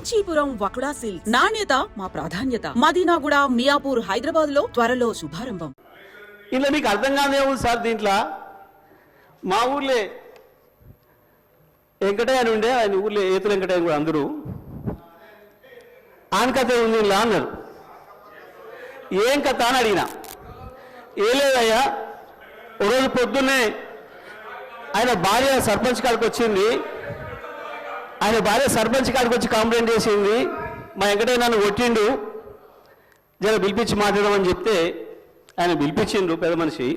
Kanchipuram వకుడా silks నాణ్యత మా ప్రాధాన్యత. మదీనాగూడ, మియాపూర్, హైదరాబాద్ లో త్వరలో శుభారంభం. ఇలా మీకు అర్థం కాదే ఉంది సార్. దీంట్లో మా ఊర్లే వెంకటయ్య అని ఉండే, ఆయన ఊర్లో ఏతుల వెంకటయ్య కూడా అందరూ ఆన్ కథ ఉంది ఇలా అన్నారు. ఏం కథ అని అడిగిన, ఏ లేదయ్యా, ఒకరోజు పొద్దున్నే ఆయన భార్య సర్పంచ్ కాడికి వచ్చింది. ఆయన భార్య సర్పంచ్ కాడికి వచ్చి కంప్లైంట్ చేసింది, మా వెంకటయ్య నన్ను కొట్టిండు, జర పిలిపించి మాట్లాడమని చెప్తే ఆయన పిలిపించిండు పెద్ద మనిషి.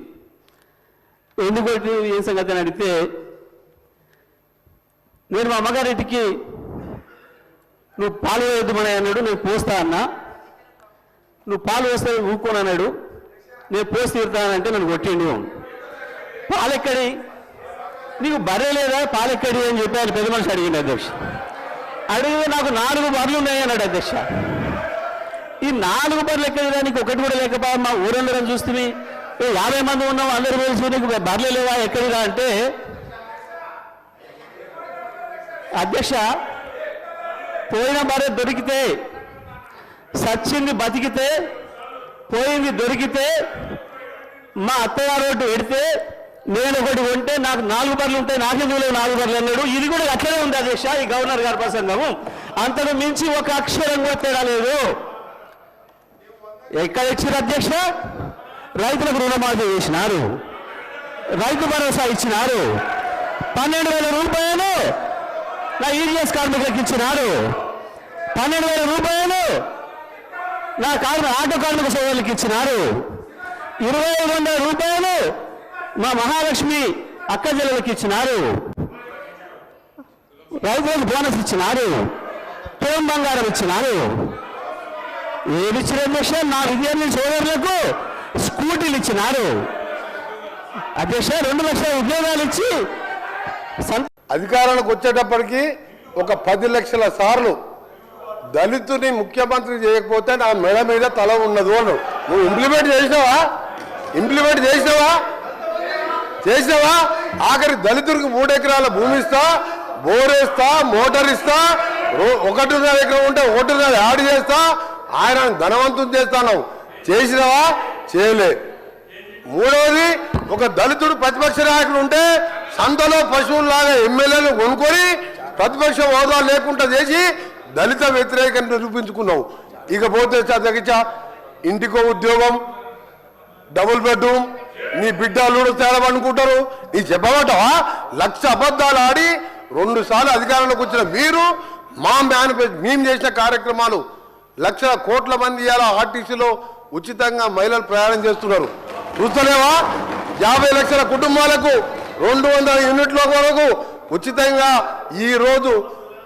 ఎందుకు కొట్టి ఏం సంగతి అని అడిగితే, నేను మా అమ్మగారింటికి నువ్వు పాలు వేయద్దుమని అన్నాడు, నేను పోస్తా అన్నా. నువ్వు పాలు వేస్తే ఊరుకోని అన్నాడు, నేను పోసి తీరుతానంటే నన్ను కొట్టిండు. పాలెక్కడి, నీకు బర్రె లేదా, పాలెక్కడి అని చెప్పి ఆయన పెద్ద మనిషి అడిగింది అధ్యక్ష. అడిగితే నాకు 4 బర్రెలు ఉన్నాయి అన్నాడు అధ్యక్ష. ఈ 4 బర్రెలు ఎక్కడిదా, నీకు ఒకటి కూడా లేకపో, మా ఊరందరం చూస్తే 50 మంది ఉన్నాం, అందరూ తెలుసు, నీకు బర్రెలు లేవా ఎక్కడిదా అంటే, అధ్యక్ష పోయిన బర్రె దొరికితే, సచ్చింది బతికితే, పోయింది దొరికితే, మా అత్తగారు ఒకటి పెడితే నేను ఒకటి కొంటే నాకు 4 బర్రెలు ఉంటాయి, నాకెందుకు 4 బర్రెలు అన్నాడు. ఇది కూడా అట్లనే ఉంది అధ్యక్ష ఈ గవర్నర్ గారి ప్రసంగము. అంతకు మించి ఒక అక్షరం కూడా తేడా లేదు. ఎక్కడ ఇచ్చారు అధ్యక్ష? రైతులకు రుణమాఫీ చేసినారు, రైతు భరోసా ఇచ్చినారు, 12,000 రూపాయలు నా ఈజీఎస్ కార్మికులకు ఇచ్చినారు, 12,000 రూపాయలు నా ఆటో కార్మిక సోదరులకు ఇచ్చినారు, 2,500 రూపాయలు మా మహాలక్ష్మి అక్క చెల్లెలకు ఇచ్చినారు, రైతులకు బోనస్ ఇచ్చినారు, తోం బంగారం ఇచ్చినారు. ఏది ఇచ్చిన అధ్యక్ష? నా విద్యార్థి సోదరులకు స్కూటీలు ఇచ్చినారు అధ్యక్ష. 2 లక్షల ఉద్యోగాలు ఇచ్చి అధికారానికి వచ్చేటప్పటికి ఒక 10 లక్షల సార్లు దళితుని ముఖ్యమంత్రి చేయకపోతే నా మెడ మీద తల ఉన్నది అన్నాడు. నువ్వు ఇంప్లిమెంట్ చేసినావా? చేసినావా? ఆఖరి దళితుడికి 3 ఎకరాల భూమి ఇస్తా, బోరేస్తా, మోటార్ ఇస్తా, 1.5 ఎకరం ఉంటే 1.5 యాడ్ చేస్తా, ఆయన ధనవంతుని చేస్తాను. చేసినావా? చేయలే. 3వది, ఒక దళితుడు ప్రతిపక్ష నాయకుడు ఉంటే సంతలో పశువులాగా ఎమ్మెల్యేలు కొనుక్కొని ప్రతిపక్ష హోదా లేకుండా చేసి దళిత వ్యతిరేకం నిరూపించుకున్నావు. ఇకపోతే తగ్గించ ఇంటికో ఉద్యోగం, డబుల్ బెడ్రూమ్, నీ బిడ్డ అల్లుడు తేలమనుకుంటారు. నీ చెప్పబట్టవా? 1,00,000 అబద్ధాలు ఆడి 2 సార్లు అధికారంలోకి వచ్చిన మీరు మా మేనిఫెస్టో మేము చేసిన కార్యక్రమాలు, లక్షల కోట్ల మంది ఇలా ఆర్టీసీలో ఉచితంగా మహిళలు ప్రయాణం చేస్తున్నారు. చూస్తలేవా? 50 లక్షల కుటుంబాలకు 200 యూనిట్ల వరకు ఉచితంగా ఈ రోజు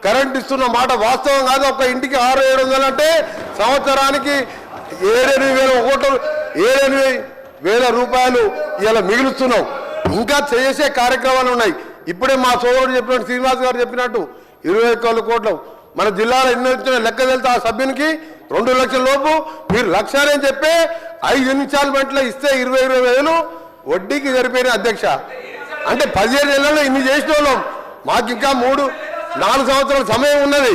కరెంట్ ఇస్తున్న మాట వాస్తవం కాదు. ఒక ఇంటికి 600-700 అంటే సంవత్సరానికి 7,000 రూపాయలు ఇలా మిగులుస్తున్నాం. ఇంకా చేసే కార్యక్రమాలు ఉన్నాయి. ఇప్పుడే మా సోదరుడు చెప్పినట్టు, శ్రీనివాస్ గారు చెప్పినట్టు 21 కోట్లు మన జిల్లాలో ఎన్ని వచ్చిన లెక్క వెళ్తే ఆ సభ్యునికి 2 లక్షల లోపు మీరు 1,00,000 అని చెప్పి 5 ఇన్స్టాల్మెంట్లో ఇస్తే 20,000 వడ్డీకి సరిపోయిన అధ్యక్ష. అంటే 15 నెలల్లో ఇన్ని చేసిన వాళ్ళం. మాకు ఇంకా 3-4 సంవత్సరాల సమయం ఉన్నది.